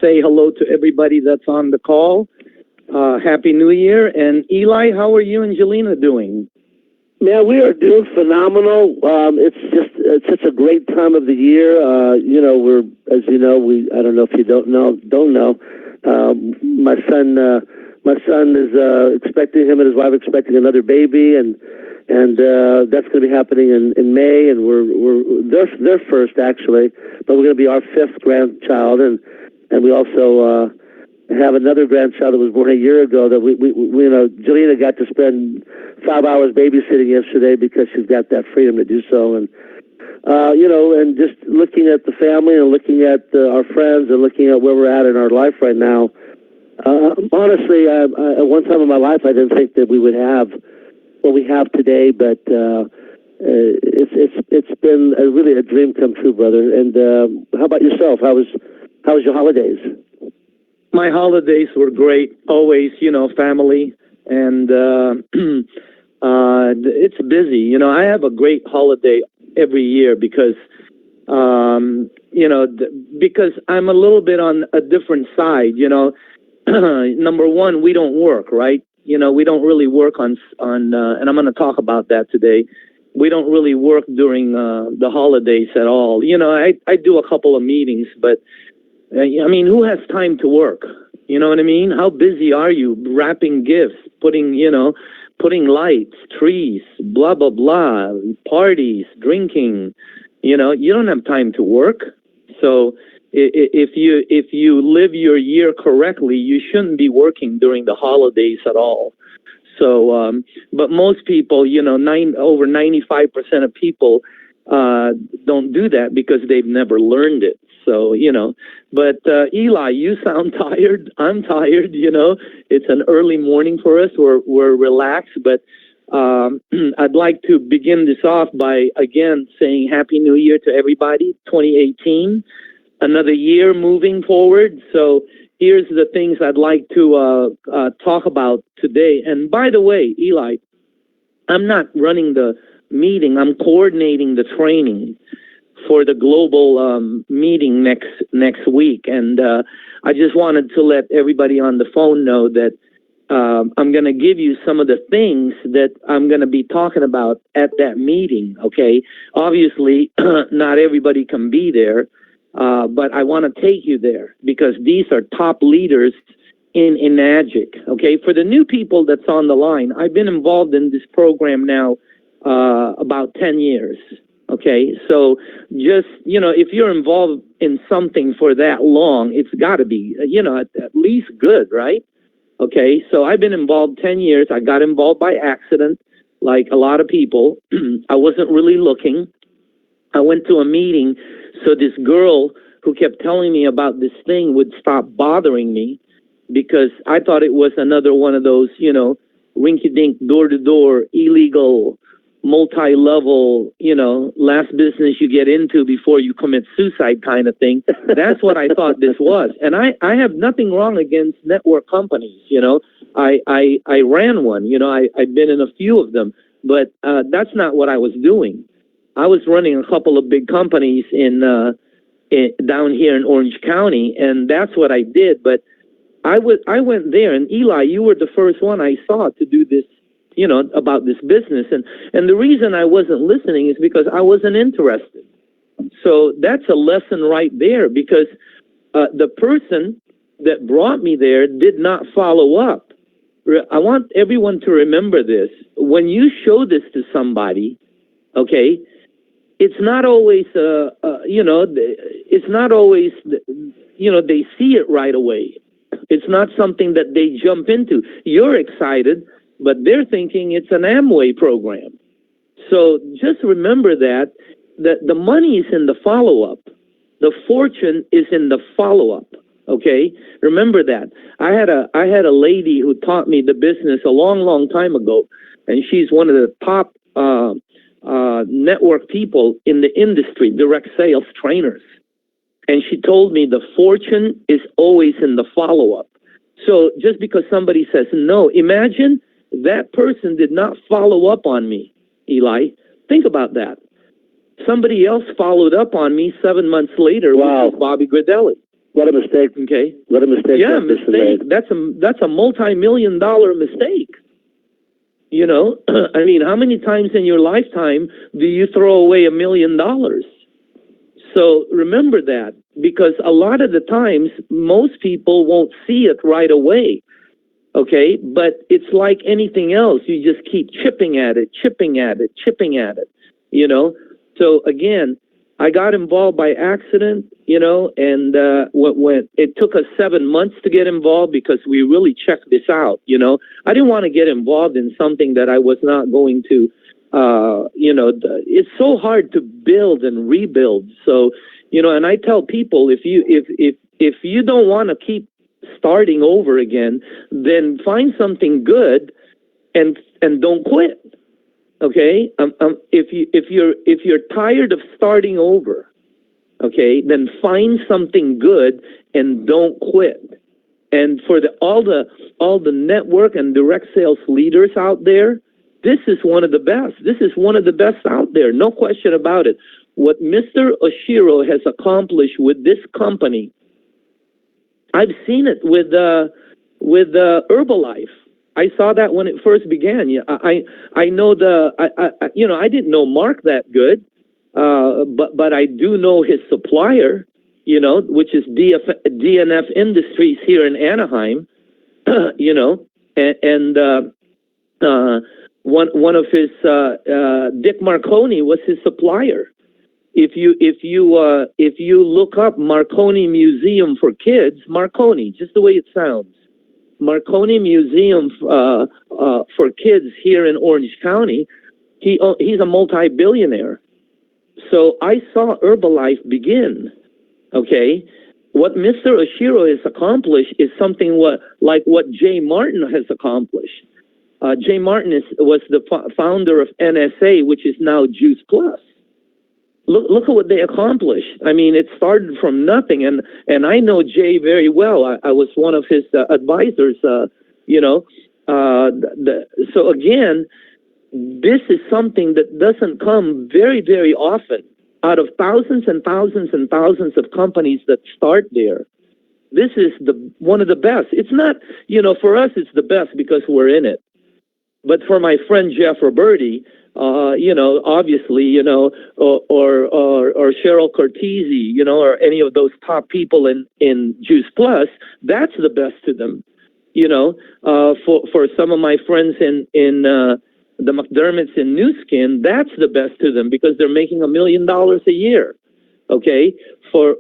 say hello to everybody that's on the call. Happy New Year. And Eli, how are you and Jelena doing? Man, we are doing phenomenal. It's such a great time of the year. We're, as you know, I don't know if you don't know. My son is expecting, him and his wife expecting another baby, and that's going to be happening in May, and they're first actually, but we're going to be our fifth grandchild, and we also have another grandchild that was born a year ago that we Jelena got to spend 5 hours babysitting yesterday because she's got that freedom to do so, and and just looking at the family and looking at our friends and looking at where we're at in our life right now. Honestly, at one time in my life, I didn't think that we would have what we have today, but it's been really a dream come true, brother. And how about yourself? How was your holidays? My holidays were great. Always, family, and it's busy. I have a great holiday every year because because I'm a little bit on a different side. Number one, we don't work, right? We don't really work on and I'm going to talk about that today. We don't really work during the holidays at all. I do a couple of meetings, but who has time to work? You know what I mean? How busy are you wrapping gifts, putting lights, trees, blah, blah, blah, parties, drinking? You don't have time to work. So if you live your year correctly, you shouldn't be working during the holidays at all. So, but most people, over 95% of people don't do that because they've never learned it. So, but Eli, you sound tired. I'm tired. It's an early morning for us. We're relaxed, but I'd like to begin this off by again saying Happy New Year to everybody. 2018, another year moving forward. So here's the things I'd like to talk about today. And by the way, Eli, I'm not running the meeting. I'm coordinating the training for the global meeting next week. And I just wanted to let everybody on the phone know that I'm going to give you some of the things that I'm going to be talking about at that meeting, okay? Obviously, not everybody can be there, but I want to take you there because these are top leaders in Enagic, okay? For the new people that's on the line, I've been involved in this program now about 10 years, okay? So just, if you're involved in something for that long, it's got to be, at least good, right? Okay, so I've been involved 10 years. I got involved by accident, like a lot of people. I wasn't really looking. I went to a meeting, so this girl who kept telling me about this thing would stop bothering me because I thought it was another one of those, rinky-dink, door-to-door, illegal, multi-level, last business you get into before you commit suicide kind of thing. That's what I thought this was. And I have nothing wrong against network companies, I ran one, I've been in a few of them, but that's not what I was doing. I was running a couple of big companies down here in Orange County, and that's what I did. But I went there, and Eli, you were the first one I saw to do this, about this business. And the reason I wasn't listening is because I wasn't interested. So that's a lesson right there because the person that brought me there did not follow up. I want everyone to remember this. When you show this to somebody, okay, it's not always, it's not always, they see it right away. It's not something that they jump into. You're excited, but they're thinking it's an Amway program. So just remember that the money is in the follow-up. The fortune is in the follow-up, okay? Remember that. I had a lady who taught me the business a long, long time ago, and she's one of the top network people in the industry, direct sales trainers. And she told me the fortune is always in the follow-up. So just because somebody says no, imagine that person did not follow up on me, Eli. Think about that. Somebody else followed up on me 7 months later, wow, which was Bobby Gradelli. What a mistake. Okay. What a mistake. Yeah, mistake. That's a multi-million-dollar mistake. You know, I mean, how many times in your lifetime do you throw away $1 million? So remember that, because a lot of the times most people won't see it right away. Okay, but it's like anything else. You just keep chipping at it, you know. So again, I got involved by accident, you know, and when it took us 7 months to get involved because we really checked this out, you know. I didn't want to get involved in something that I was not going to, you know, it's so hard to build and rebuild. So, you know, and I tell people, if you don't want to keep starting over again, then find something good and don't quit. Okay, if you're tired of starting over, okay, then find something good and don't quit. And for all the network and direct sales leaders out there, this is one of the best. This is one of the best out there, no question about it. What Mr. Oshiro has accomplished with this company, I've seen it with Herbalife. I saw that when it first began. Yeah, I know you know, I didn't know Mark that good, but I do know his supplier, you know, which is DNF Industries here in Anaheim, you know, and one of his Dick Marconi was his supplier. If you look up Marconi Museum for Kids, Marconi, just the way it sounds, Marconi Museum for Kids here in Orange County, he's a multi-billionaire. So I saw Herbalife begin. Okay, what Mr. Oshiro has accomplished is something like what Jay Martin has accomplished. Jay Martin was the founder of NSA, which is now Juice Plus. Look at what they accomplished. I mean, it started from nothing, and I know Jay very well. I was one of his advisors, you know. So again, this is something that doesn't come very, very often. Out of thousands and thousands and thousands of companies that start there, this is one of the best. It's not, you know, for us, it's the best because we're in it. But for my friend Jeff Roberti, you know, obviously, you know, or Cheryl Cortese, you know, or any of those top people in Juice Plus, that's the best to them. You know, for some of my friends in the McDermotts in New Skin, that's the best to them because they're making $1 million a year. Okay, for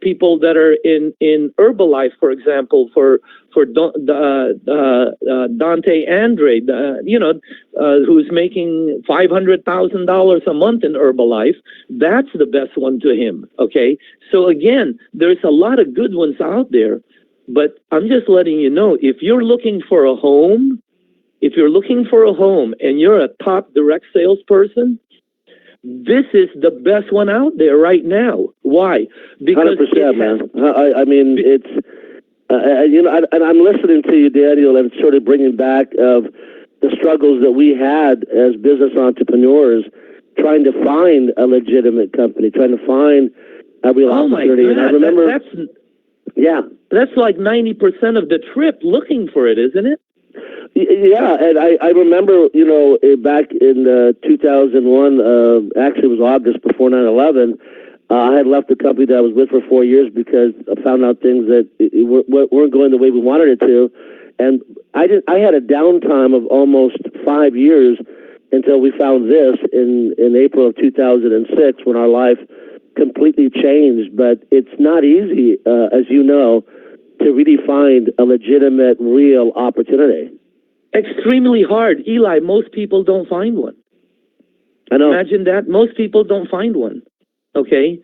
people that are in Herbalife, for example, for Dante Andre, you know, who's making $500,000 a month in Herbalife, that's the best one to him. Okay, so again, there's a lot of good ones out there, but I'm just letting you know, if you're looking for a home, and you're a top direct salesperson, this is the best one out there right now. Why? Because 100%, man. I mean, it's you know, and I'm listening to you, Daniel, and sort of bringing back of the struggles that we had as business entrepreneurs, trying to find a legitimate company, trying to find a real opportunity. My God, and I remember, that's like 90% of the trip looking for it, isn't it? Yeah, and I remember, you know, back in 2001, actually it was August before 9/11, I had left the company that I was with for 4 years because I found out things that weren't going the way we wanted it to, and I had a downtime of almost 5 years until we found this in April of 2006 when our life completely changed. But it's not easy, as you know, to really find a legitimate, real opportunity. Extremely hard. Eli, most people don't find one. I know. Imagine that. Most people don't find one. Okay?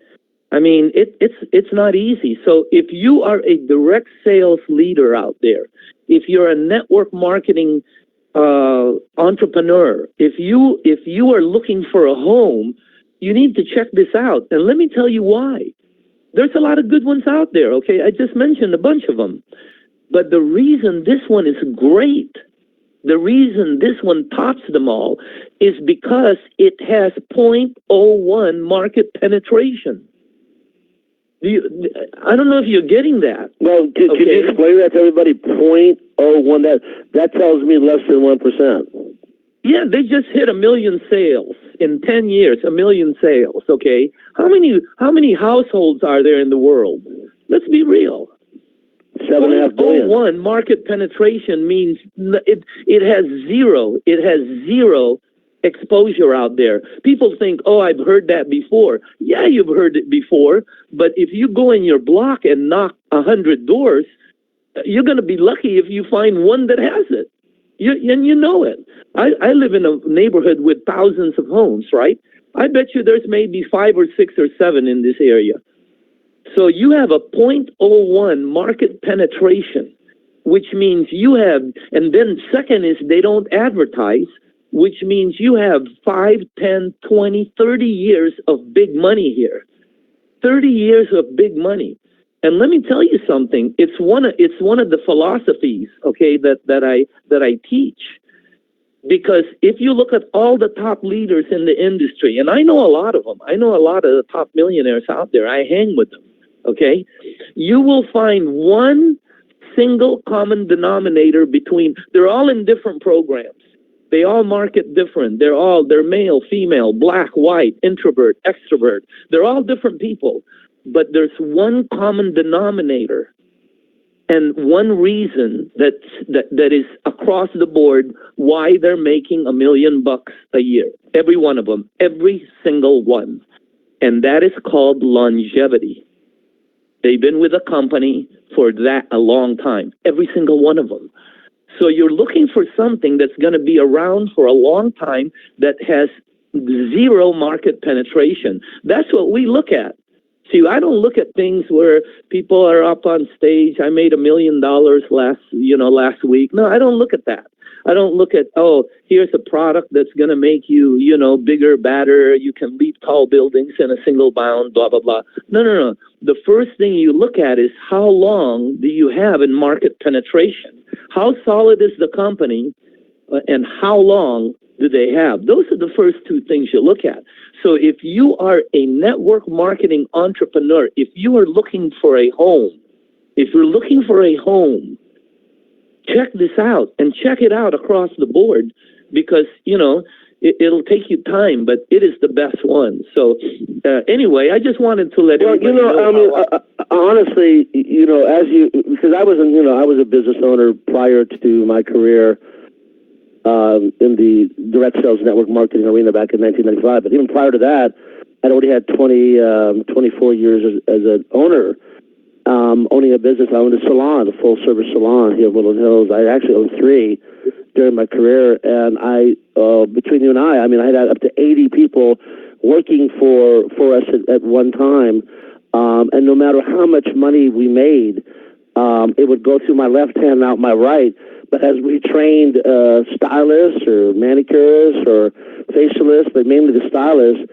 I mean, it's not easy. So if you are a direct sales leader out there, if you're a network marketing entrepreneur, if you are looking for a home, you need to check this out. And let me tell you why. There's a lot of good ones out there, okay? I just mentioned a bunch of them. But the reason this one is great, the reason this one tops them all, is because it has 0.01 market penetration. I don't know if you're getting that. Well, could you explain that to everybody? 0.01, that tells me less than 1%. Yeah, they just hit 1 million sales in 10 years. 1 million sales. Okay, how many households are there in the world? Let's be real. 7.5 billion. 0.01 market penetration means it has zero. It has zero exposure out there. People think, oh, I've heard that before. Yeah, you've heard it before, but if you go in your block and knock 100 doors, you're going to be lucky if you find one that has it. And you know it. I live in a neighborhood with thousands of homes, right? I bet you there's maybe 5 or 6 or 7 in this area. So you have a 0.01 market penetration, which means you have, and then second is they don't advertise, which means you have 5, 10, 20, 30 years of big money here. 30 years of big money. And let me tell you something. It's one of the philosophies, okay, that I teach. Because if you look at all the top leaders in the industry, and I know a lot of them. I know a lot of the top millionaires out there. I hang with them, okay? You will find one single common denominator between, they're all in different programs. They all market different. They're male, female, black, white, introvert, extrovert. They're all different people. But there's one common denominator and one reason that is across the board why they're making $1 million a year. Every one of them, every single one. And that is called longevity. They've been with a company for a long time, every single one of them. So you're looking for something that's going to be around for a long time that has zero market penetration. That's what we look at. See, I don't look at things where people are up on stage. I made $1 million last week. No, I don't look at that. I don't look at, oh, here's a product that's going to make you, bigger, badder. You can leap tall buildings in a single bound, blah, blah, blah. No. The first thing you look at is how long do you have in market penetration? How solid is the company and how long do they have? Those are the first two things you look at. So if you are a network marketing entrepreneur, if you are looking for a home, check this out and check it out across the board because, it'll take you time, but it is the best one. So anyway, I just wanted to let everybody know. Honestly, because I was a business owner prior to my career in the direct sales network marketing arena back in 1995. But even prior to that, I'd already had 24 years as an owner, owning a business. I owned a salon, a full-service salon here in Woodland Hills. I actually owned 3 during my career. And between you and I had up to 80 people working for us at one time. And no matter how much money we made, it would go through my left hand and out my right. But as we trained stylists or manicurists or facialists, but mainly the stylists,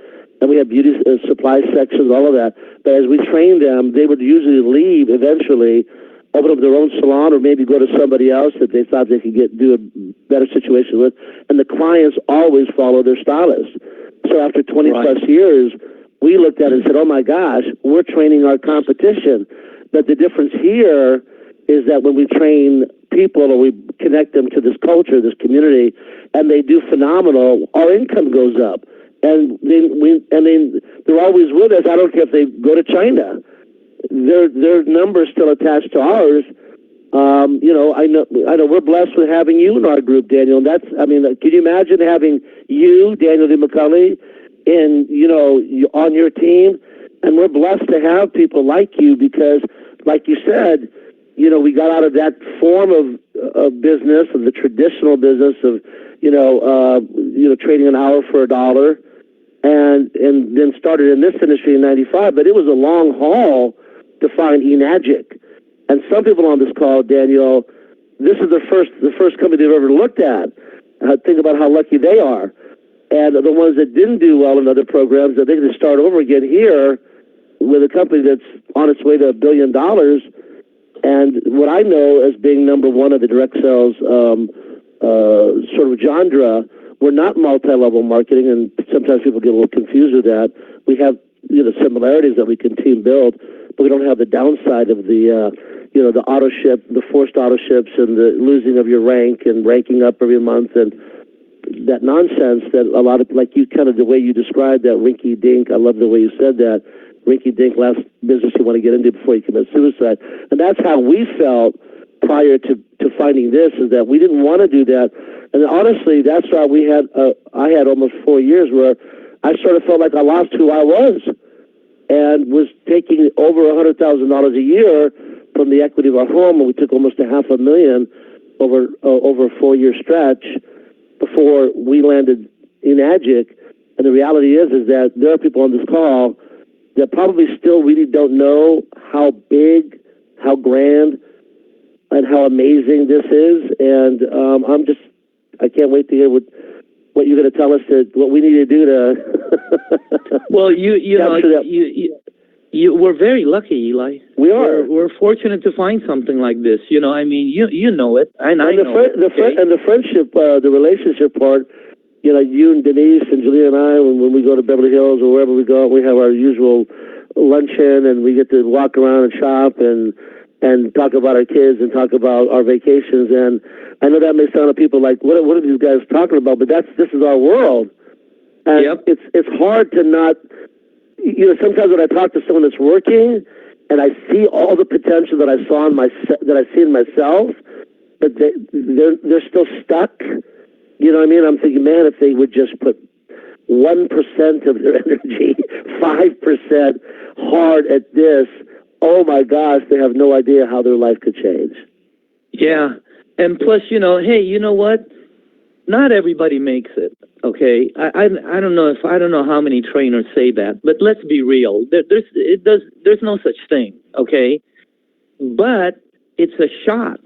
and we had beauty supply sections, all of that. But as we trained them, they would usually leave eventually, open up their own salon or maybe go to somebody else that they thought they could do a better situation with. And the clients always follow their stylist. So after 20 plus years, we looked at it and said, oh my gosh, we're training our competition. But the difference here is that when we train people or we connect them to this culture, this community, and they do phenomenal, our income goes up. And they're always with us. I don't care if they go to China. Their numbers still attached to ours. I know we're blessed with having you in our group, Daniel. And can you imagine having you, Daniel DiMacale, on your team? And we're blessed to have people like you because, like you said, we got out of that form of business, of the traditional business of, trading an hour for $1, and then started in this industry in '95. But it was a long haul to find eNagic. And some people on this call, Daniel, this is the first company they've ever looked at. Think about how lucky they are. And the ones that didn't do well in other programs, that they can start over again here with a company that's on its way to $1 billion. And what I know as being number one of the direct sales sort of genre, we're not multi-level marketing, and sometimes people get a little confused with that. We have similarities that we can team build, but we don't have the downside of the the auto ship, the forced auto ships, and the losing of your rank and ranking up every month and that nonsense that a lot of, like you kind of, the way you described that rinky dink, I love the way you said that, rinky dink last business you want to get into before you commit suicide. And that's how we felt prior to finding this, is that we didn't want to do that. And honestly, that's why I had almost 4 years where I sort of felt like I lost who I was and was taking over $100,000 a year from the equity of our home, and we took almost $500,000 over a 4-year stretch before we landed in Agic. And the reality is that there are people on this call that probably still really don't know how big, how grand, and how amazing this is. And I can't wait to hear what you're going to tell us, what we need to do to. Well, we're very lucky, Eli. We are. We're fortunate to find something like this. You know, I mean, you know it, and I know it. And the friendship, the relationship part. You know, you and Denise and Julia and I, when we go to Beverly Hills or wherever we go, we have our usual luncheon, and we get to walk around and shop and talk about our kids and talk about our vacations. And I know that may sound to people like, what are these guys talking about? But this is our world. And yep. It's hard to not, sometimes when I talk to someone that's working and I see all the potential that I see in myself, but they're still stuck. You know what I mean? I'm thinking, man, if they would just put 1% of their energy, 5% hard at this, oh my gosh, they have no idea how their life could change. Yeah. And plus, hey, you know what? Not everybody makes it. Okay. I don't know how many trainers say that, but let's be real. There's no such thing. Okay. But it's a shot.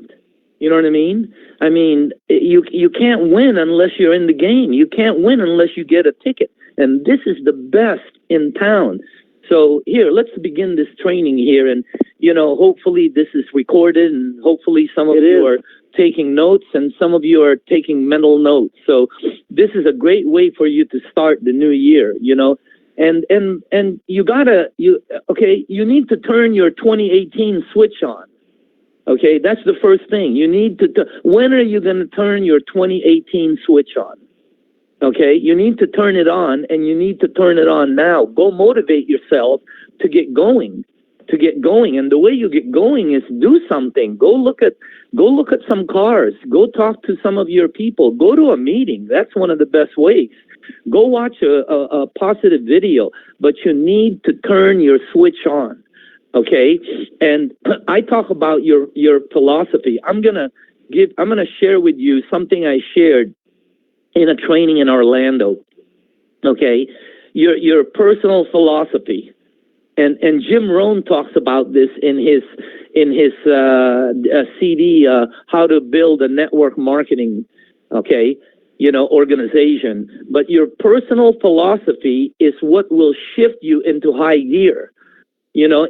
You know what I mean? I mean, you can't win unless you're in the game. You can't win unless you get a ticket. And this is the best in town. So here, let's begin this training here. And, hopefully this is recorded, and hopefully some of you are taking notes and some of you are taking mental notes. So this is a great way for you to start the new year, and you need to turn your 2018 switch on. Okay, that's the first thing. You need to, when are you going to turn your 2018 switch on? Okay, you need to turn it on, and you need to turn it on now. Go motivate yourself to get going. And the way you get going is do something. Go look at some cars. Go talk to some of your people. Go to a meeting. That's one of the best ways. Go watch a positive video, but you need to turn your switch on. Okay, and I talk about your philosophy. I'm gonna share with you something I shared in a training in Orlando. Okay, your personal philosophy, and Jim Rohn talks about this in his CD, How to Build a Network Marketing, organization. But your personal philosophy is what will shift you into high gear. In the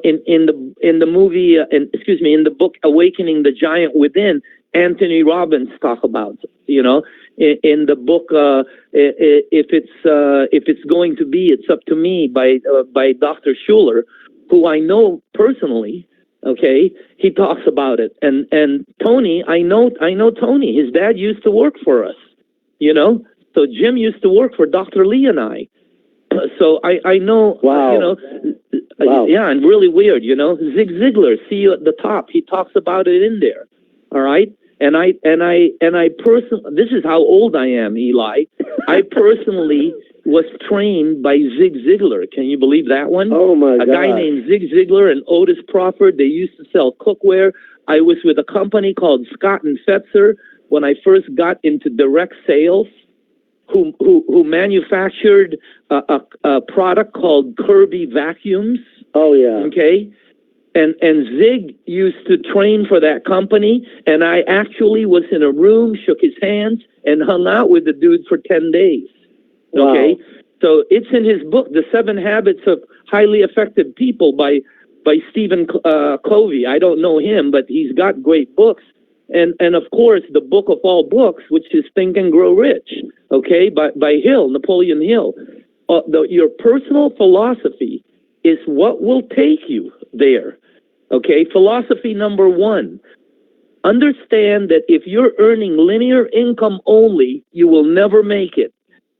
book Awakening the Giant Within, Anthony Robbins talk about, in the book if it's going to be, it's up to me by Dr. Schuller, who I know personally. Okay, he talks about it, and Tony, I know Tony. His dad used to work for us, so Jim used to work for Dr. Lee and I. So I know, wow. Wow. Yeah, and really weird, Zig Ziglar, see you at the top. He talks about it in there. All right. And I personally, this is how old I am, Eli. I personally was trained by Zig Ziglar. Can you believe that one? Oh my God. A guy named Zig Ziglar and Otis Crawford. They used to sell cookware. I was with a company called Scott and Fetzer when I first got into direct sales. Who manufactured a product called Kirby vacuums. Oh, yeah. Okay. And Zig used to train for that company, and I actually was in a room, shook his hands, and hung out with the dude for 10 days. Okay. Wow. So it's in his book, The 7 Habits of Highly Effective People by Stephen Covey. I don't know him, but he's got great books. And of course, the book of all books, which is Think and Grow Rich, okay, by Hill, Napoleon Hill. Your personal philosophy is what will take you, there. Okay, philosophy number one. Understand that if you're earning linear income only, you will never make it.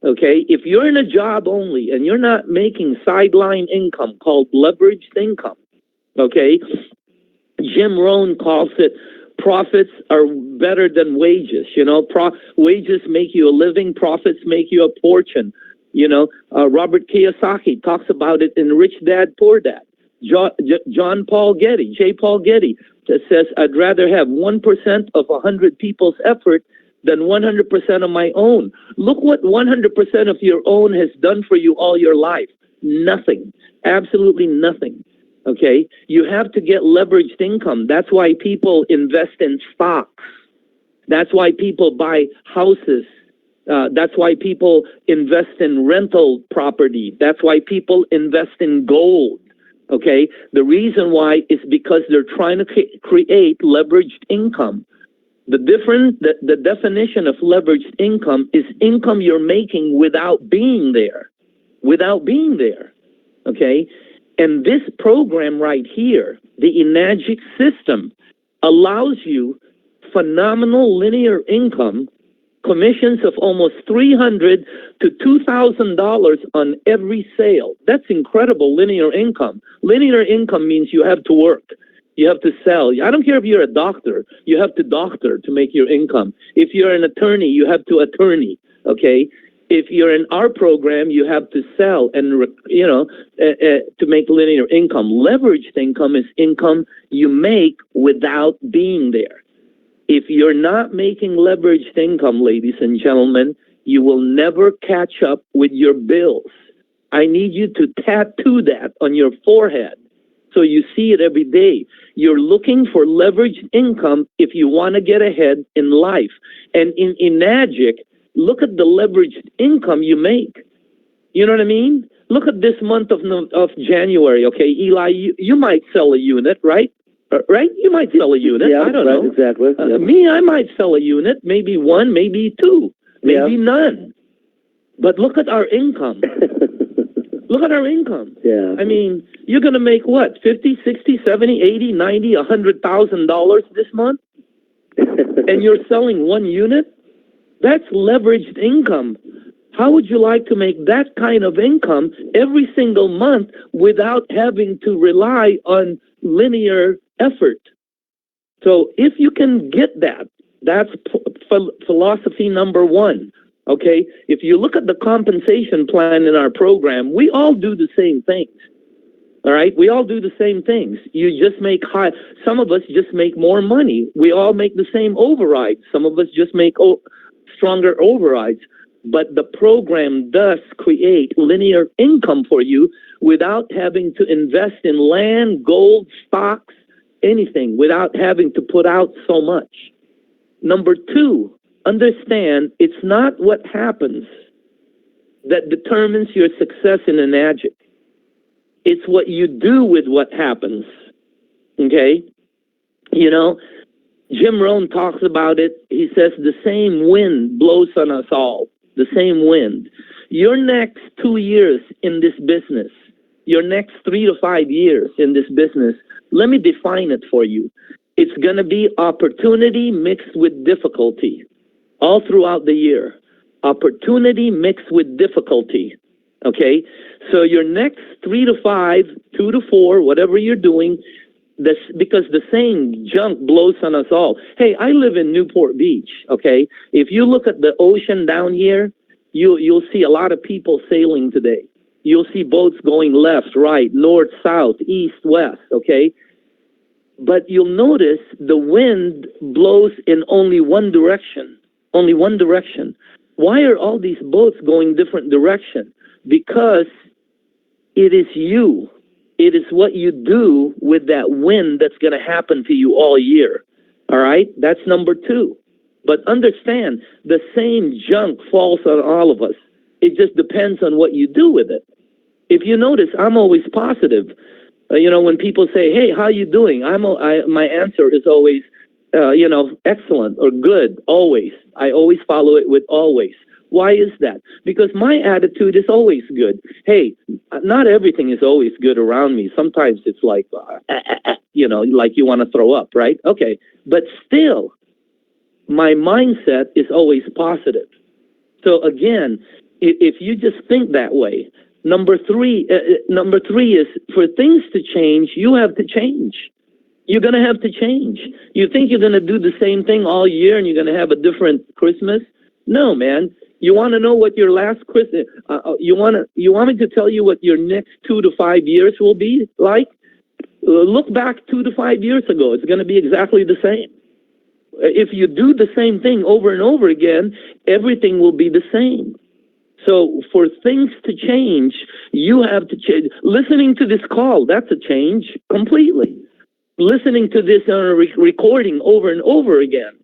Okay, if you're in a job only and you're not making sideline income called leveraged income, okay, Jim Rohn calls it profits are better than wages. You know, wages make you a living, profits make you a fortune. You know, Robert Kiyosaki talks about it in Rich Dad, Poor Dad. J. Paul Getty says, I'd rather have 1% of 100 people's effort than 100% of my own. Look what 100% of your own has done for you all your life. Nothing. Absolutely nothing. Okay? You have to get leveraged income. That's why people invest in stocks. That's why people buy houses. That's why people invest in rental property. That's why people invest in gold. Okay? The reason why is because they're trying to create leveraged income. The definition of leveraged income is income you're making without being there. Without being there. Okay? And this program right here, the Enagic system, allows you phenomenal linear income, commissions of almost $300 to $2,000 on every sale. That's incredible linear income. Linear income means you have to work. You have to sell. I don't care if you're a doctor. You have to doctor to make your income. If you're an attorney, you have to attorney. Okay? If you're in our program, you have to sell and, to make linear income. Leveraged income is income you make without being there. If you're not making leveraged income, ladies and gentlemen, you will never catch up with your bills. I need you to tattoo that on your forehead so you see it every day. You're looking for leveraged income if you want to get ahead in life. And in Enagic, look at the leveraged income you make. You know what I mean? Look at this month of January, okay? Eli, you might sell a unit, right? Right? You might sell a unit. Yeah, I don't right, know. Exactly. Yeah. Me, I might sell a unit, maybe one, maybe two, maybe none. But look at our income. Look at our income. Yeah. I mean, you're going to make what? 50, 60, 70, 80, 90, $100,000 this month? And you're selling one unit? That's leveraged income. How would you like to make that kind of income every single month without having to rely on linear effort? So if you can get that, that's philosophy number one. Okay? If you look at the compensation plan in our program, we all do the same things. All right? We all do the same things. You just make some of us just make more money. We all make the same overrides. Some of us just make stronger overrides. But the program does create linear income for you without having to invest in land, gold, stocks, anything, without having to put out so much. Number two, understand it's not what happens that determines your success in Enagic. It's what you do with what happens. Okay? You know, Jim Rohn talks about it. He says the same wind blows on us all. The same wind. Your next 2 years in this business, your next 3 to 5 years in this business, let me define it for you. It's going to be opportunity mixed with difficulty all throughout the year. Opportunity mixed with difficulty. Okay? So your next 3 to 5, 2 to 4, whatever you're doing, because the same junk blows on us all. Hey, I live in Newport Beach, okay? If you look at the ocean down here, you'll see a lot of people sailing today. You'll see boats going left, right, north, south, east, west, okay? But you'll notice the wind blows in only one direction. Only one direction. Why are all these boats going different direction? Because it is you. It is what you do with that wind that's going to happen to you all year. All right? That's number two. But understand, the same junk falls on all of us. It just depends on what you do with it. If you notice, I'm always positive. When people say, hey, how you doing? My answer is always, excellent or good, always. I always follow it with always. Why is that? Because my attitude is always good. Hey, not everything is always good around me. Sometimes it's like, like you want to throw up, right? Okay. But still, my mindset is always positive. So again, if you just think that way, number three is for things to change, you have to change. You're going to have to change. You think you're going to do the same thing all year and you're going to have a different Christmas? No, man. You want to know what your last Christmas? You want me to tell you what your next 2 to 5 years will be like? Look back 2 to 5 years ago. It's going to be exactly the same. If you do the same thing over and over again, everything will be the same. So for things to change, you have to change. Listening to this call, that's a change completely. Listening to this on a recording over and over again,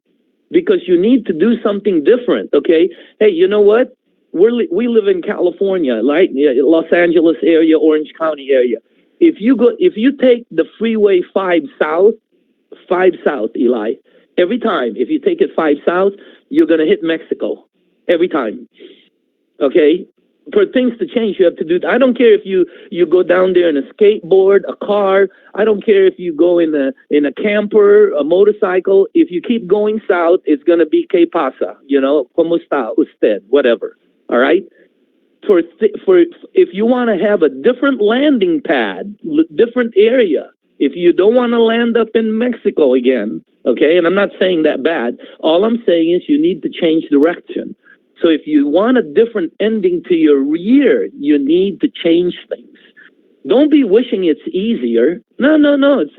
because you need to do something different, okay? Hey, you know what? We live in California, right? Los Angeles area, Orange County area. If you take the freeway 5 south, Eli, every time, if you take it 5 south, you're going to hit Mexico every time. Okay? For things to change, you have to do. I don't care if you go down there in a skateboard, a car. I don't care if you go in a camper, a motorcycle. If you keep going south, it's going to be ¿Qué pasa? ¿Cómo está usted? Whatever. All right? For if you want to have a different landing pad, different area, if you don't want to land up in Mexico again, okay, and I'm not saying that bad, all I'm saying is you need to change direction. So if you want a different ending to your year, you need to change things. Don't be wishing it's easier. No. It's,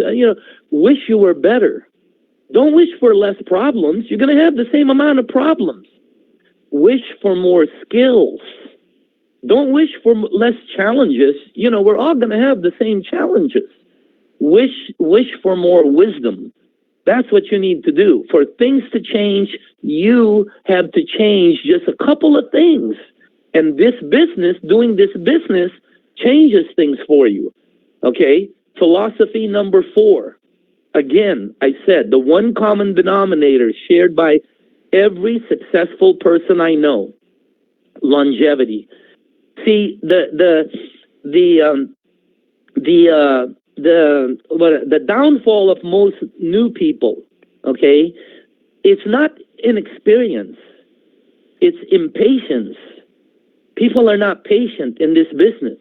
wish you were better. Don't wish for less problems. You're going to have the same amount of problems. Wish for more skills. Don't wish for less challenges. We're all going to have the same challenges. Wish for more wisdom. That's what you need to do. For things to change, you have to change just a couple of things. And doing this business, changes things for you. Okay? Philosophy number 4. Again, I said the one common denominator shared by every successful person I know: longevity. See, the downfall of most new people, okay, it's not inexperience, it's impatience. People are not patient in this business.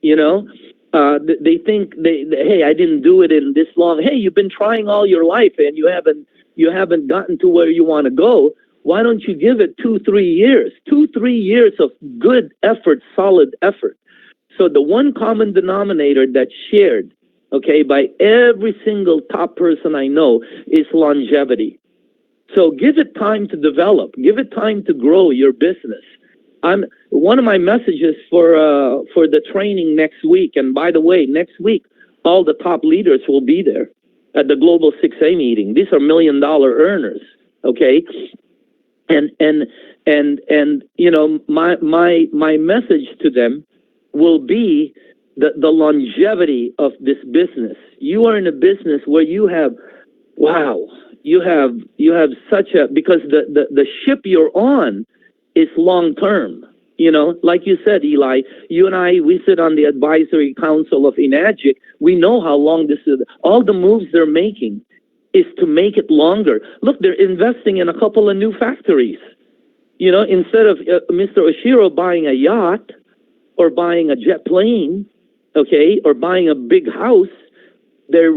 They think hey, I didn't do it in this long. Hey, you've been trying all your life and you haven't gotten to where you want to go. Why don't you give it 2-3 years? 2-3 years of good effort, solid effort. So the one common denominator that's shared, okay, by every single top person I know is longevity. So give it time to develop. Give it time to grow your business. One of my messages for the training next week, and by the way, next week, all the top leaders will be there at the Global 6A meeting. These are $1 million earners, okay? And my message to them will be the longevity of this business. You are in a business where you have such a, because the ship you're on is long term. Like you said, Eli, you and I, we sit on the advisory council of Enagic. We know how long this is. All the moves they're making is to make it longer. Look, they're investing in a couple of new factories. Instead of Mr. Oshiro buying a yacht or buying a jet plane, okay, or buying a big house, they're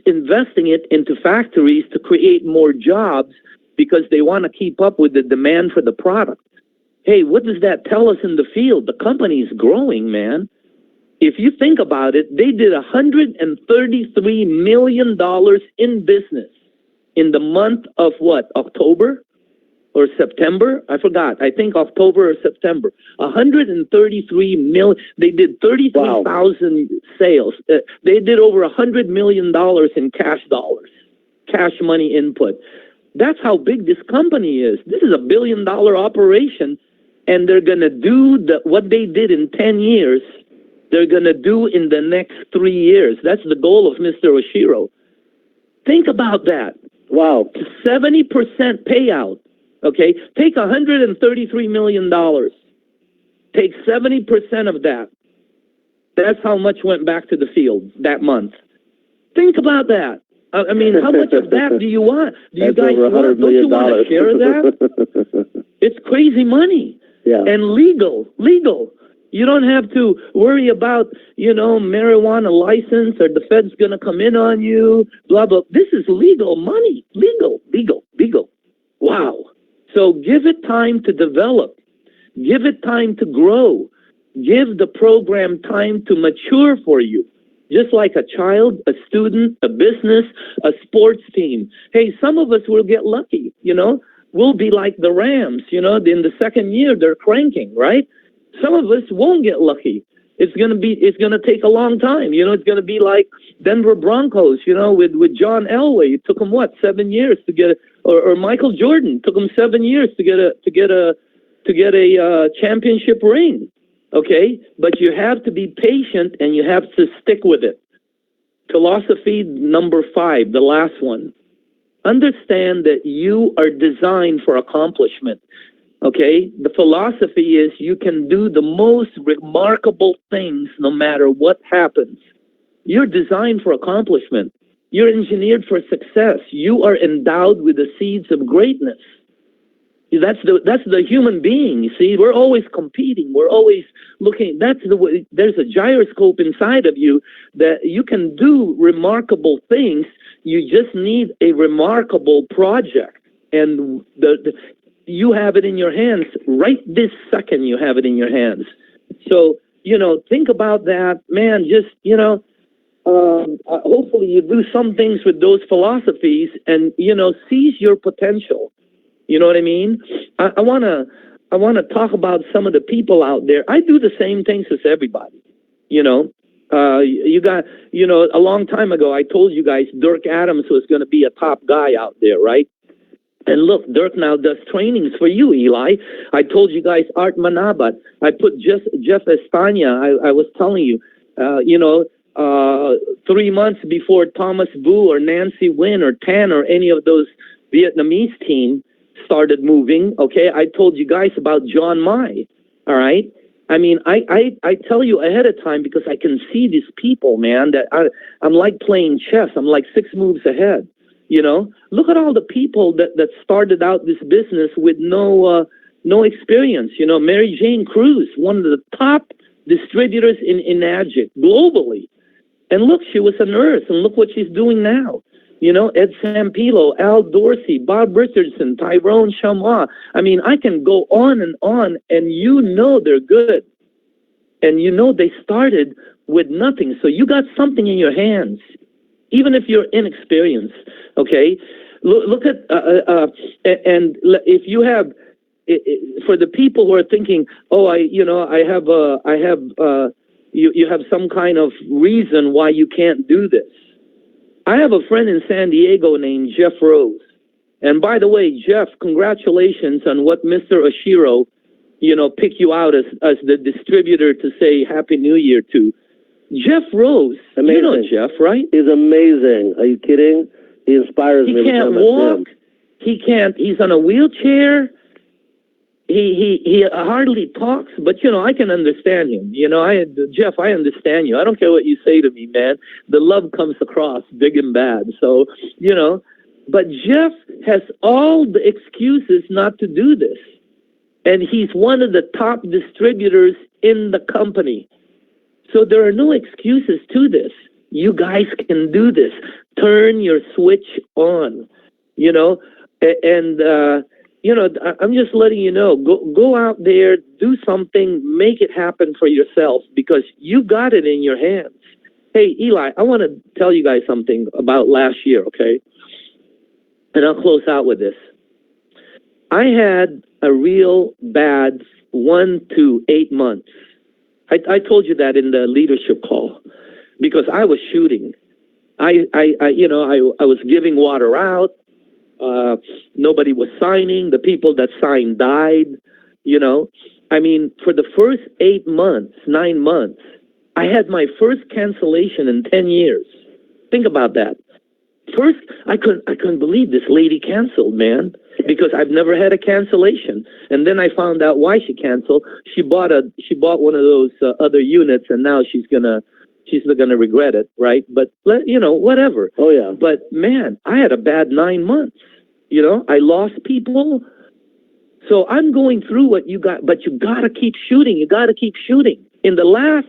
investing it into factories to create more jobs because they want to keep up with the demand for the product. Hey, what does that tell us in the field? The company is growing, man. If you think about it, they did $133 million in business in the month of what? October or September? I forgot. I think October or September. 133 million. They did 33,000 sales. They did over $100 million in cash dollars, cash money input. That's how big this company is. This is a $1 billion operation, and they're going to do what they did in 10 years. They're going to do in the next 3 years. That's the goal of Mr. Oshiro. Think about that. Wow. 70% payout. Okay? Take $133 million. Take 70% of that. That's how much went back to the field that month. Think about that. I mean, how much of that do you want? Do you guys want? Don't you want to share that? It's crazy money. Yeah. And legal. You don't have to worry about, marijuana license or the Fed's going to come in on you, blah, blah. This is legal money. Legal. Wow. So give it time to develop. Give it time to grow. Give the program time to mature for you. Just like a child, a student, a business, a sports team. Hey, some of us will get lucky, We'll be like the Rams, in the second year, they're cranking, right? Some of us won't get lucky. It's going to take a long time. It's going to be like Denver Broncos, with John Elway. It took him 7 years to get or Michael Jordan took him 7 years to get a championship ring. Okay? But you have to be patient and you have to stick with it. Philosophy number 5, the last one. Understand that you are designed for accomplishment. Okay? The philosophy is you can do the most remarkable things no matter what happens. You're designed for accomplishment. You're engineered for success. You are endowed with the seeds of greatness. That's the human being. You see, we're always competing. We're always looking. That's the way. There's a gyroscope inside of you that you can do remarkable things. You just need a remarkable project, and you have it in your hands right this second. You have it in your hands. So think about that, man. Just hopefully you do some things with those philosophies, and seize your potential. You know what I mean? I want to talk about some of the people out there. I do the same things as everybody. You got, a long time ago, I told you guys Dirk Adams was going to be a top guy out there, right? And look, Dirk now does trainings for you, Eli. I told you guys Art Manabat. I put Jeff Espana. I was telling you, 3 months before Thomas Boo or Nancy Wynn or Tan or any of those Vietnamese team started moving, okay? I told you guys about John Mai, all right? I mean, I tell you ahead of time because I can see these people, man, that I'm like playing chess. I'm like 6 moves ahead, Look at all the people that started out this business with no experience. Mary Jane Cruz, one of the top distributors in Enagic globally. And look, she was a nurse, and look what she's doing now. Ed Sampilo, Al Dorsey, Bob Richardson, Tyrone Chamois. I mean, I can go on, and they're good. And they started with nothing. So you got something in your hands, even if you're inexperienced, okay? Look at, and if you have, for the people who are thinking, you have some kind of reason why you can't do this. I have a friend in San Diego named Jeff Rose. And by the way, Jeff, congratulations on what Mr. Oshiro, picked you out as the distributor to say Happy New Year to. Jeff Rose, amazing. You know Jeff, right? He's amazing. Are you kidding? He inspires me. He can't walk. He's on a wheelchair. He hardly talks, but I can understand him. Jeff, I understand you. I don't care what you say to me, man. The love comes across big and bad. So, but Jeff has all the excuses not to do this. And he's one of the top distributors in the company. So there are no excuses to this. You guys can do this. Turn your switch on, I'm just letting you know, go out there, do something, make it happen for yourself because you got it in your hands. Hey, Eli, I want to tell you guys something about last year, okay? And I'll close out with this. I had a real bad 1 to 8 months. I told you that in the leadership call because I was shooting. I was giving water out. Nobody was signing. The people that signed died. I mean, for the first 9 months, I had my first cancellation in 10 years. Think about that. First, I couldn't believe this lady canceled, man. because I've never had a cancellation. And then I found out why she canceled. She bought one of those other units, and now she's gonna regret it, right? But whatever. Oh yeah. But man, I had a bad 9 months. I lost people. So I'm going through what you got, but you got to keep shooting. You got to keep shooting. In the last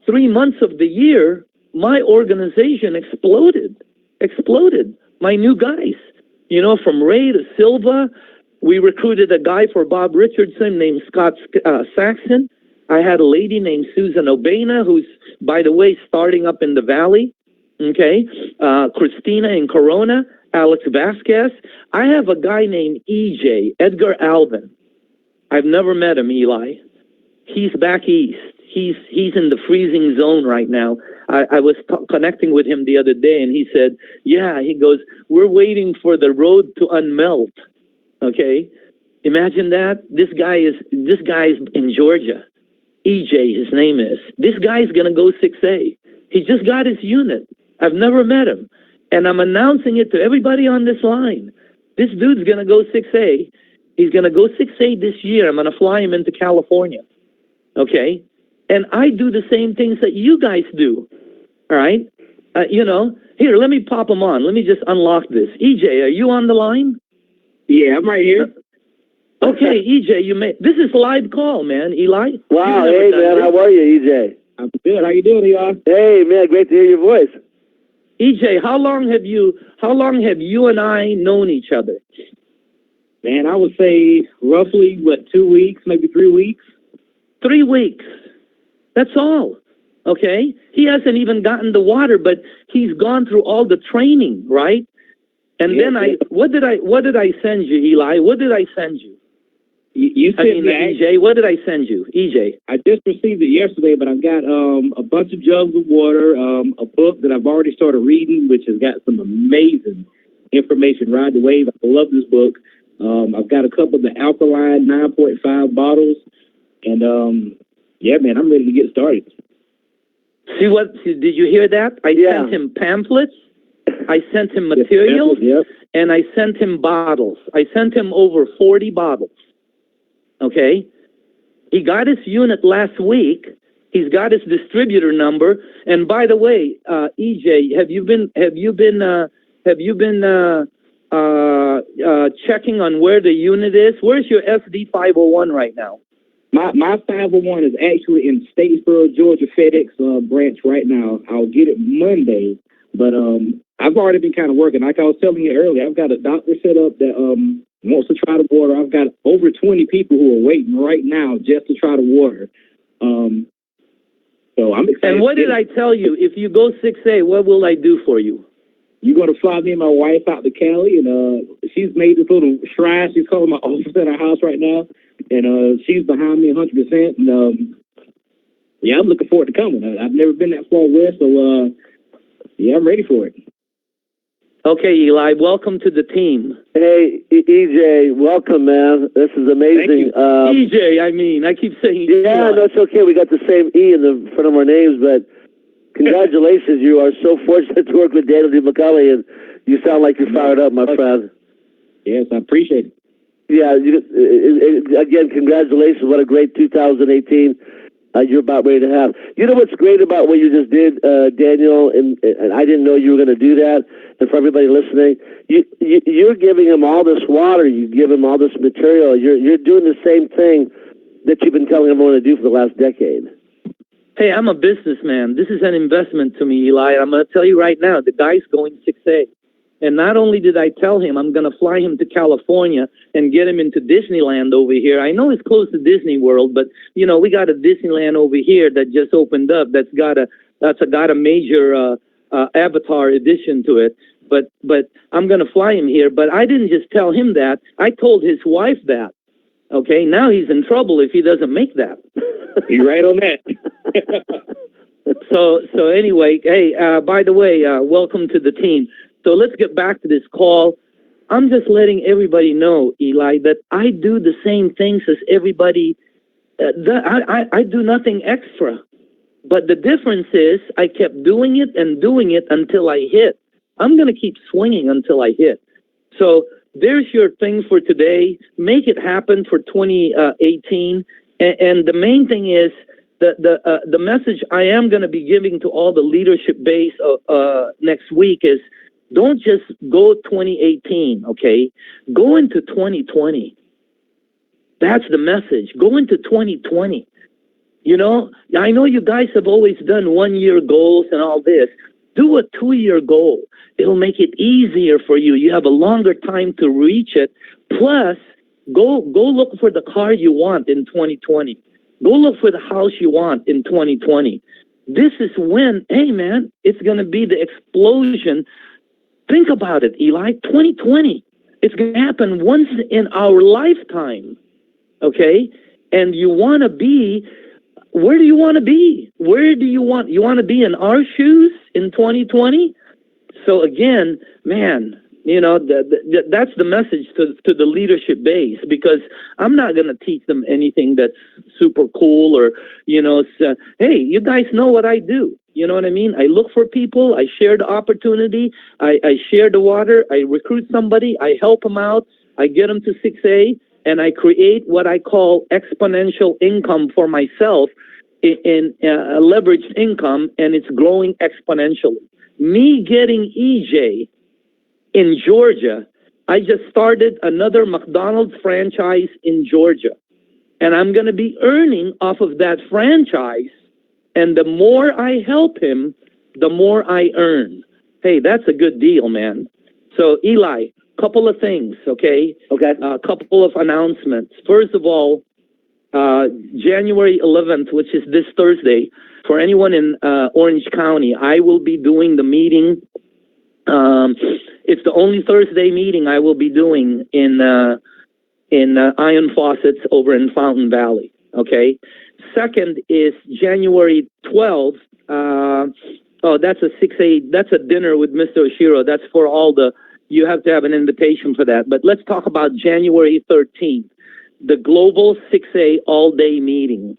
3 months of the year, my organization exploded. My new guys, from Ray to Silva. We recruited a guy for Bob Richardson named Scott Saxon. I had a lady named Susan Obena, who's, by the way, starting up in the Valley. Okay. Christina in Corona. Alex Vasquez. I have a guy named EJ, Edgar Alvin. I've never met him, Eli. He's back east. He's in the freezing zone right now. I was connecting with him the other day, and he said, yeah, he goes, we're waiting for the road to unmelt. Okay? Imagine that. This guy is in Georgia. EJ, his name is. This guy's going to go 6A. He just got his unit. I've never met him. And I'm announcing it to everybody on this line. This dude's going to go 6A. He's going to go 6A this year. I'm going to fly him into California. Okay? And I do the same things that you guys do. All right? Here, let me pop him on. Let me just unlock this. EJ, are you on the line? Yeah, I'm right here. Okay, EJ, this is live call, man, Eli. Wow, hey, man, how are you, EJ? I'm good. How you doing, Eli? Hey, man, great to hear your voice. EJ, how long have you and I known each other? Man, I would say roughly, 2 weeks, maybe 3 weeks? 3 weeks. That's all. Okay? He hasn't even gotten the water, but he's gone through all the training, right? And then what did I send you, Eli? What did I send you? You sent me EJ, what did I send you? EJ. I just received it yesterday, but I've got a bunch of jugs of water, a book that I've already started reading, which has got some amazing information. Ride the Wave. I love this book. I've got a couple of the alkaline 9.5 bottles, and yeah, man, I'm ready to get started. Did you hear that? I sent him pamphlets. I sent him materials, and I sent him bottles. I sent him over 40 bottles. Okay? He got his unit last week. He's got his distributor number. And by the way, EJ, have you been checking on where the unit is? Where's your SD 501 right now? My 501 is actually in Statesboro, Georgia FedEx branch right now. I'll get it Monday, but I've already been kind of working. Like I was telling you earlier, I've got a doctor set up that wants to try the water. I've got over 20 people who are waiting right now just to try the water. So I'm excited. And what did I tell you? If you go 6A, what will I do for you? You're going to fly me and my wife out to Cali, and she's made this little shrine. She's calling my office at our house right now, and she's behind me 100%. And yeah, I'm looking forward to coming. I've never been that far west, so yeah, I'm ready for it. Okay, Eli, welcome to the team. Hey, EJ, welcome, man. This is amazing. EJ, I keep saying yeah, Eli. No, it's okay. We got the same E in the front of our names, but congratulations. You are so fortunate to work with Daniel DiMacale, and you sound like you're fired up, my friend. Yes, I appreciate it. Yeah, again, congratulations. What a great 2018 you're about ready to have. You know what's great about what you just did, Daniel, and I didn't know you were going to do that, and for everybody listening, you're giving him all this water, you give him all this material, you're doing the same thing that you've been telling everyone to do for the last decade. Hey, I'm a businessman. This is an investment to me, Eli. I'm going to tell you right now, the guy's going 6A. And not only did I tell him I'm going to fly him to California and get him into Disneyland over here. I know it's close to Disney World, but, we got a Disneyland over here that just opened up that's got a major Avatar addition to it. But I'm going to fly him here. But I didn't just tell him that. I told his wife that. Okay, now he's in trouble if he doesn't make that. You're right on that. So anyway, hey, by the way, welcome to the team. So let's get back to this call. I'm just letting everybody know, Eli, that I do the same things as everybody. I do nothing extra. But the difference is I kept doing it until I hit. I'm going to keep swinging until I hit. So there's your thing for today. Make it happen for 2018. And the main thing is the message I am going to be giving to all the leadership base next week is don't just go 2018, okay? Go into 2020. That's the message. Go into 2020. You know, I know you guys have always done 1-year goals and all this. Do a 2-year goal. It'll make it easier for you. You have a longer time to reach it. Plus, go look for the car you want in 2020. Go look for the house you want in 2020. This is when, hey man, it's going to be the explosion. Think about it, Eli. 2020. It's going to happen once in our lifetime. Okay? And you want to be, where do you want to be? Where do you want to be in our shoes in 2020? So again, man, you know, that's the message to the leadership base, because I'm not going to teach them anything that's super cool or, you know, hey, you guys know what I do. You know what I mean? I look for people. I share the opportunity. I share the water. I recruit somebody. I help them out. I get them to 6A, and I create what I call exponential income for myself in leveraged income, and it's growing exponentially. Me getting EJ in Georgia, I just started another McDonald's franchise in Georgia, and I'm going to be earning off of that franchise. And the more I help him, the more I earn. Hey, that's a good deal, man. So, Eli, couple of things, okay? Okay. A couple of announcements. First of all, January 11th, which is this Thursday, for anyone in Orange County, I will be doing the meeting. It's the only Thursday meeting I will be doing in Iron Faucets over in Fountain Valley, okay? Second is January 12th. That's a 6A. That's a dinner with Mr. Oshiro. That's for all the, you have to have an invitation for that. But let's talk about January 13th, the Global 6A all-day meeting.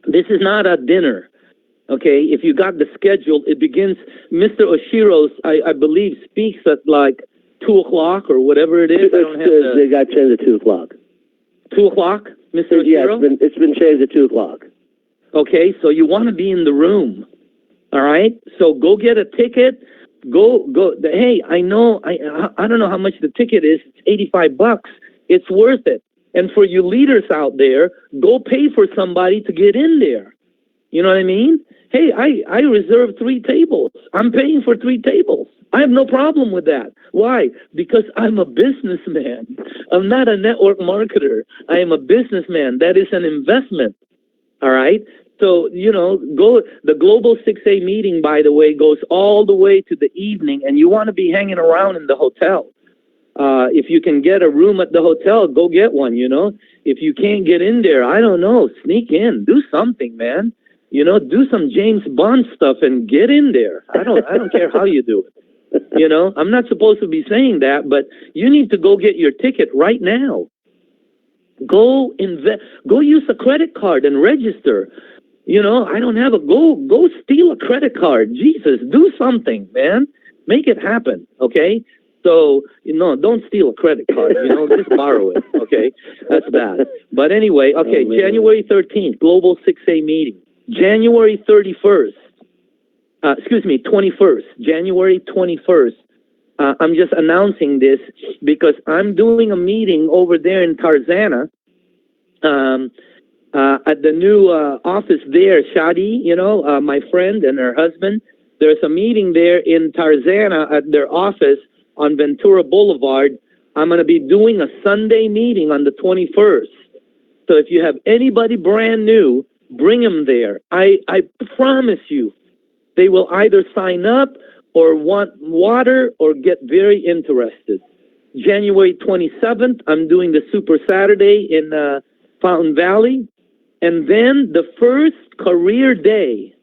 This is not a dinner, okay? If you got the schedule, it begins, Mr. Oshiro's, I believe, speaks at like 2 o'clock or whatever it is. They got changed to 2 o'clock. 2 o'clock, Mr. Oshiro? Yeah, it's been changed to 2 o'clock. Okay, so you want to be in the room, all right? So go get a ticket. Go. Hey, I know, I don't know how much the ticket is. It's $85. It's worth it. And for you leaders out there, go pay for somebody to get in there. You know what I mean? Hey, I reserved 3 tables. I'm paying for 3 tables. I have no problem with that. Why? Because I'm a businessman. I'm not a network marketer. I am a businessman. That is an investment. All right? So, you know, the Global 6A meeting, by the way, goes all the way to the evening, and you want to be hanging around in the hotel. If you can get a room at the hotel, go get one, you know. If you can't get in there, I don't know, sneak in, do something, man. You know, do some James Bond stuff and get in there. I don't care how you do it. You know, I'm not supposed to be saying that, but you need to go get your ticket right now. Go use a credit card and register. You know, I don't have go steal a credit card. Jesus, do something, man. Make it happen, okay? So, you know, don't steal a credit card, you know, just borrow it, okay? That's bad. But anyway, okay, January 13th, Global 6A meeting. January 21st, January 21st. I'm just announcing this because I'm doing a meeting over there in Tarzana at the new office there, Shadi, you know, my friend and her husband. There's a meeting there in Tarzana at their office on Ventura Boulevard. I'm going to be doing a Sunday meeting on the 21st. So if you have anybody brand new, bring them there. I promise you, they will either sign up or want water or get very interested. January 27th, I'm doing the Super Saturday in Fountain Valley. And then the first career day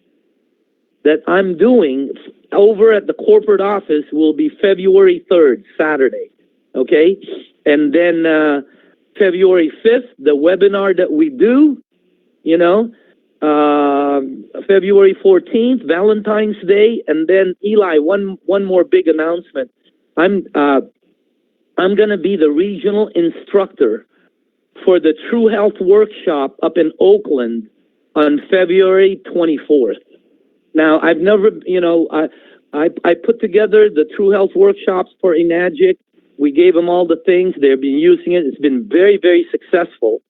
that I'm doing over at the corporate office will be February 3rd, Saturday, okay? And then February 5th, the webinar that we do, you know, February 14th, Valentine's Day, and then Eli, one more big announcement. I'm I'm going to be the regional instructor for the True Health Workshop up in Oakland on February 24th. Now, I've never, I put together the True Health Workshops for Enagic. We gave them all the things. They've been using it. It's been very, very successful.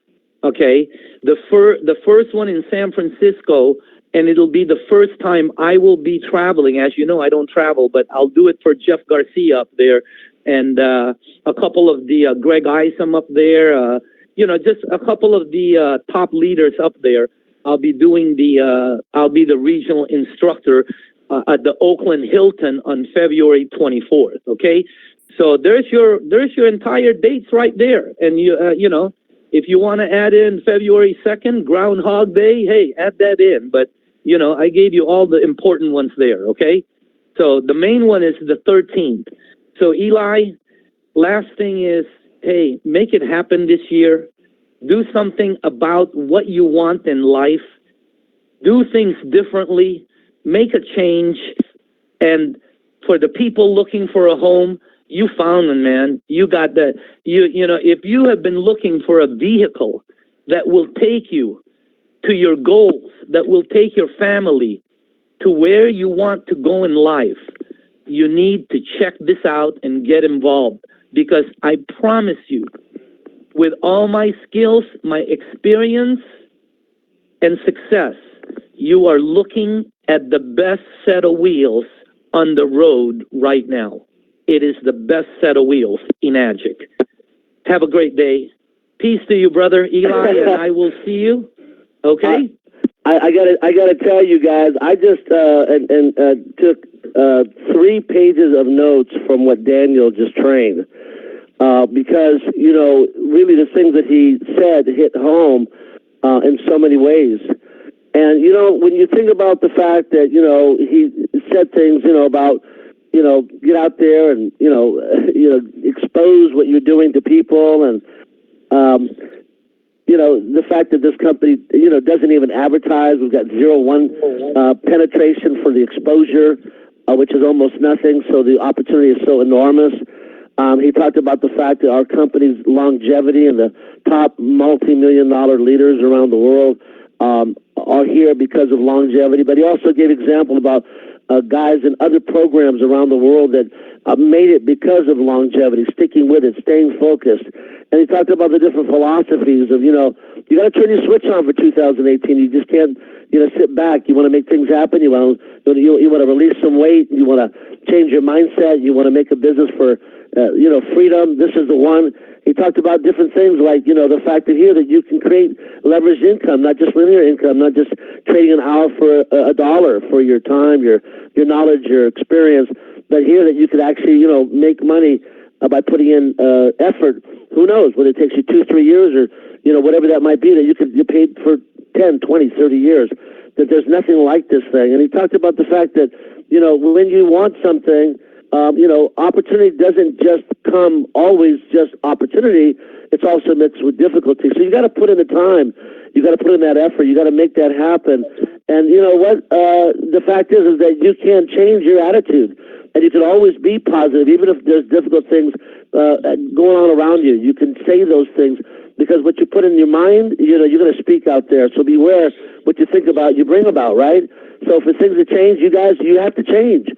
Okay. The first one in San Francisco, and it'll be the first time I will be traveling. As you know, I don't travel, but I'll do it for Jeff Garcia up there, and a couple of the Greg Isom up there. Just a couple of the top leaders up there. I'll be doing I'll be the regional instructor at the Oakland Hilton on February 24th. Okay, so there's your entire dates right there, and if you want to add in February 2nd, Groundhog Day, hey, add that in. But I gave you all the important ones there. Okay, so the main one is the 13th. So Eli, last thing is, hey, make it happen this year. Do something about what you want in life. Do things differently. Make a change. And for the people looking for a home, you found them, man. You got that. If you have been looking for a vehicle that will take you to your goals, that will take your family to where you want to go in life, you need to check this out and get involved. Because I promise you, with all my skills, my experience, and success, you are looking at the best set of wheels on the road right now. It is the best set of wheels in Enagic. Have a great day. Peace to you, brother Eli, and I will see you. Okay? I gotta tell you guys, I just took 3 pages of notes from what Daniel just trained. Because, really the things that he said hit home in so many ways. And, when you think about the fact that, he said things, about, get out there and, expose what you're doing to people. And, the fact that this company, doesn't even advertise. We've got 0.1 penetration for the exposure, which is almost nothing. So the opportunity is so enormous. He talked about the fact that our company's longevity and the top multi-million-dollar leaders around the world are here because of longevity. But he also gave example about guys in other programs around the world that made it because of longevity, sticking with it, staying focused. And he talked about the different philosophies of, you got to turn your switch on for 2018. You just can't, sit back. You want to make things happen. You want to release some weight. You want to change your mindset. You want to make a business for freedom. This is the one. He talked about different things like, the fact that here that you can create leveraged income, not just linear income, not just trading an hour for a dollar for your time, your knowledge, your experience, but here that you could actually, make money by putting in effort. Who knows, whether it takes you 2-3 years or, whatever that might be, that you could get paid for 10, 20, 30 years, that there's nothing like this thing. And he talked about the fact that, when you want something, opportunity doesn't just come always just opportunity. It's also mixed with difficulty. So you got to put in the time. You got to put in that effort. You got to make that happen. And you know what? The fact is that you can change your attitude, and you can always be positive, even if there's difficult things going on around you. You can say those things because what you put in your mind, you're going to speak out there. So beware what you think about, you bring about, right? So for things to change, you guys, you have to change.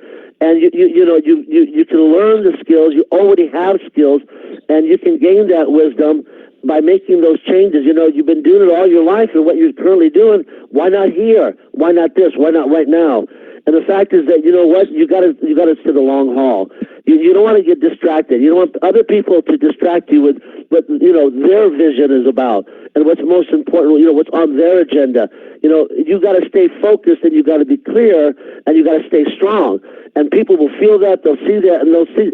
And you can learn the skills. You already have skills, and you can gain that wisdom by making those changes. You've been doing it all your life, and what you're currently doing, why not here? Why not this? Why not right now? And the fact is that, you got to to the long haul. You don't want to get distracted. You don't want other people to distract you with what, their vision is about and what's most important, what's on their agenda. You got to stay focused, and you got to be clear, and you got to stay strong. And people will feel that, they'll see that, and they'll see.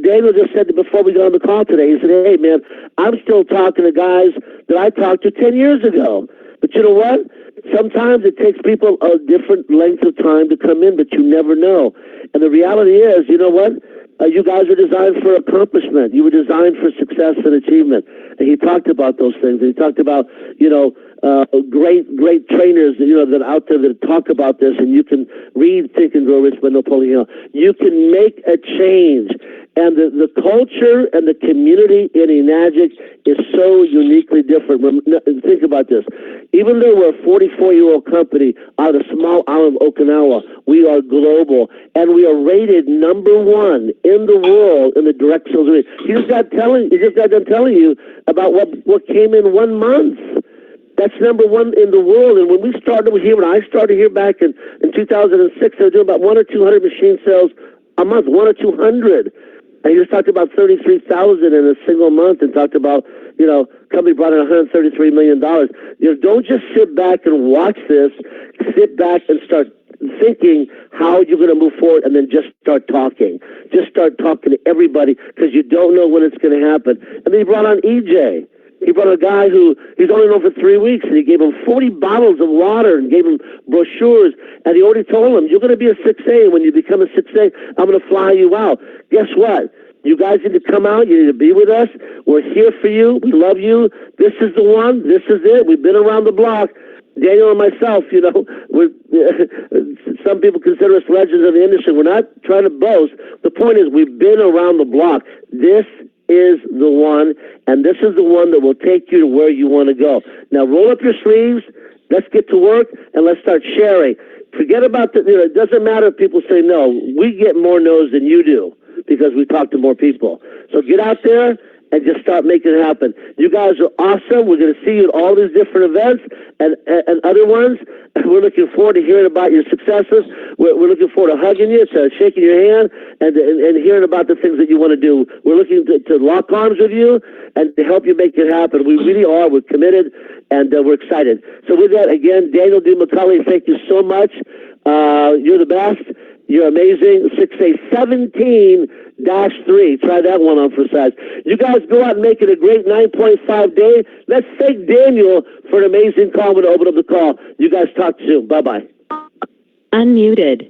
Daniel just said that before we got on the call today. He said, "Hey, man, I'm still talking to guys that I talked to 10 years ago." But you know what? Sometimes it takes people a different length of time to come in, but you never know. And the reality is, you know what? You guys are designed for accomplishment. You were designed for success and achievement. And he talked about those things. And he talked about, great trainers, that are out there that talk about this, and you can read Think and Grow Rich by Napoleon Hill. You can make a change. And the culture and the community in Enagic is so uniquely different. Think about this. Even though we're a 44-year-old company out of the small island of Okinawa, we are global, and we are rated #1 in the world in the direct sales rate. He just got done telling you about what came in 1 month. That's #1 in the world. And when I started here back in 2006, I was doing about 100 or 200 machine sales a month, 100 or 200. And he just talked about 33,000 in a single month, and talked about, company brought in $133 million. Don't just sit back and watch this. Sit back and start thinking how you're going to move forward, and then just start talking. Just start talking to everybody, because you don't know when it's going to happen. And then he brought on EJ. He brought a guy who he's only known for 3 weeks, and he gave him 40 bottles of water and gave him brochures. And he already told him, you're going to be a 6A. When you become a 6A, I'm going to fly you out. Guess what? You guys need to come out. You need to be with us. We're here for you. We love you. This is the one. This is it. We've been around the block. Daniel and myself, we're, some people consider us legends of the industry. We're not trying to boast. The point is, we've been around the block. This is the one, and this is the one that will take you to where you want to go. Now, roll up your sleeves. Let's get to work, and let's start sharing. Forget about it doesn't matter if people say no. We get more no's than you do, because we talk to more people. So get out there and just start making it happen. You guys are awesome. We're going to see you at all these different events and other ones. We're looking forward to hearing about your successes. We're looking forward to hugging you, to shaking your hand, and hearing about the things that you want to do. We're looking to lock arms with you and to help you make it happen. We really are. We're committed, and we're excited. So with that, again, Daniel DiMacale, thank you so much. You're the best. You're amazing. 6A17-3. Try that one on for size. You guys go out and make it a great 9.5 day. Let's thank Daniel for an amazing call. I'm going to open up the call. You guys talk soon. Bye-bye. Unmuted.